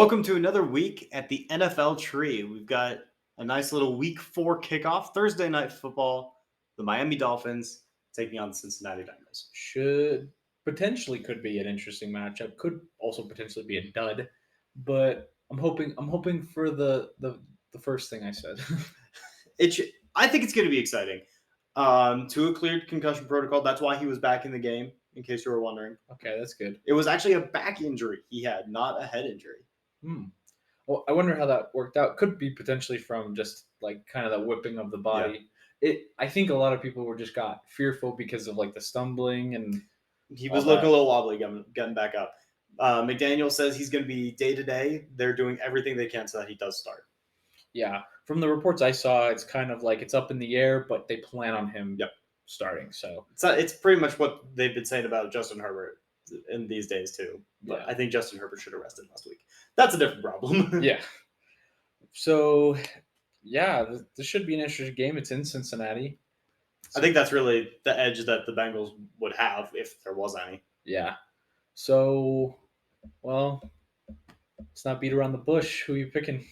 Welcome to another week at the NFL Tree. We've got a nice little week 4 kickoff, Thursday night football. The Miami Dolphins taking on the Cincinnati Bengals. Could be an interesting matchup. Could also potentially be a dud, but I'm hoping for the first thing I said. I think it's going to be exciting. Tua cleared concussion protocol. That's why he was back in the game, in case you were wondering. Okay, that's good. It was actually a back injury he had, not a head injury. Well, I wonder how that worked out. Could be potentially from just like kind of the whipping of the body. I think a lot of people were just got fearful because of like the stumbling and He all was looking that. a little wobbly getting back up. McDaniel says he's going to be day to day. They're doing everything they can so that he does start. Yeah, from the reports I saw, it's kind of like it's up in the air, but they plan on him Yep. starting. So It's pretty much what they've been saying about Justin Herbert in these days too. But Yeah. I think Justin Herbert should have rested last week. That's a different problem. yeah. So yeah, this should be an interesting game. It's in Cincinnati. I think that's really the edge that the Bengals would have if there was any. Yeah. So, well, let's not beat around the bush. Who are you picking?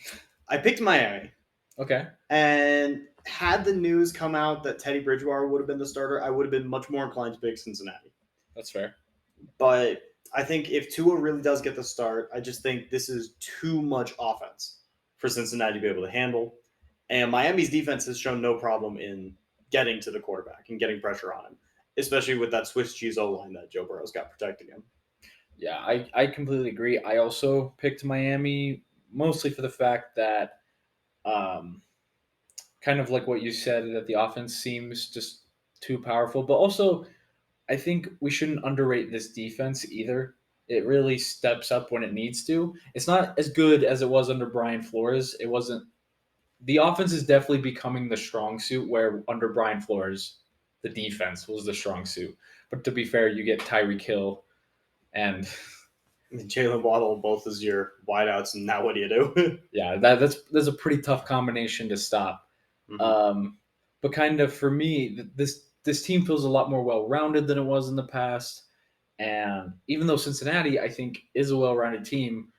I picked Miami. Okay. And had the news come out that Teddy Bridgewater would have been the starter, I would have been much more inclined to pick Cincinnati. That's fair. But I think if Tua really does get the start, I just think this is too much offense for Cincinnati to be able to handle. And Miami's defense has shown no problem in getting to the quarterback and getting pressure on him, especially with that Swiss cheese O line that Joe Burrow's got protecting him. Yeah, I completely agree. I also picked Miami mostly for the fact that, kind of like what you said, that the offense seems just too powerful. But also, I think we shouldn't underrate this defense either. It really steps up when it needs to. It's not as good as it was under Brian Flores. It wasn't. The offense is definitely becoming the strong suit where under Brian Flores, the defense was the strong suit. But to be fair, you get Tyreek Hill and Jalen Waddle both as your wideouts, and now what do you do? yeah, that's a pretty tough combination to stop. Mhm. But kind of for me, this team feels a lot more well rounded than it was in the past. And even though Cincinnati, I think, is a well rounded team,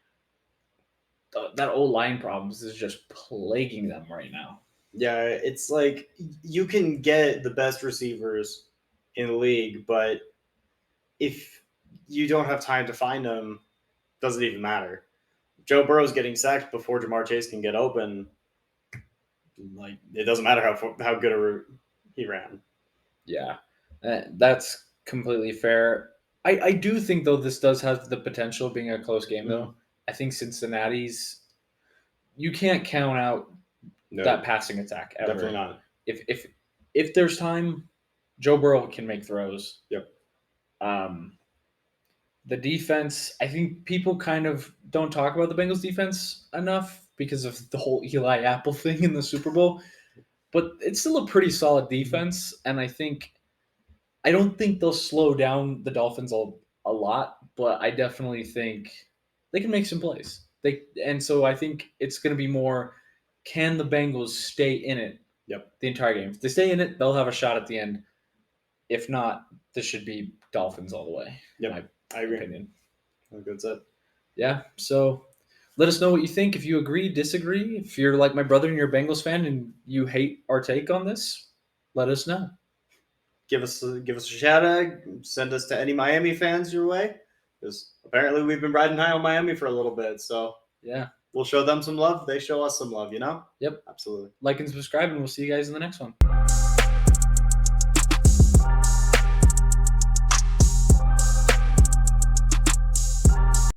that old line problems is just plaguing them right now. Yeah, it's like you can get the best receivers in the league, but if you don't have time to find them, doesn't even matter. Joe Burrow's getting sacked before Jamar Chase can get open. Like it doesn't matter how good a route he ran. Yeah, that's completely fair. I do think though this does have the potential of being a close game though. Mhm. I think Cincinnati's you can't count out No, that passing attack ever. definitely not. If there's time, Joe Burrow can make throws. Yep. Um, the defense, I think people kind of don't talk about the Bengals defense enough because of the whole Eli Apple thing in the Super Bowl. But it's still a pretty solid defense, and I don't think they'll slow down the Dolphins a lot, but I definitely think they can make some plays. So I think it's going to be more, can the Bengals stay in it Yep. the entire game? If they stay in it, they'll have a shot at the end. If not, this should be Dolphins all the way. Yep. I agree. Opinion. That's it. Yeah. So let us know what you think. If you agree, disagree. If you're like my brother and you're a Bengals fan and you hate our take on this, let us know. Give us a shout out. Send us to any Miami fans your way, because apparently we've been riding high on Miami for a little bit. So Yeah. we'll show them some love. They show us some love. Yep. Absolutely. Like and subscribe, and we'll see you guys in the next one.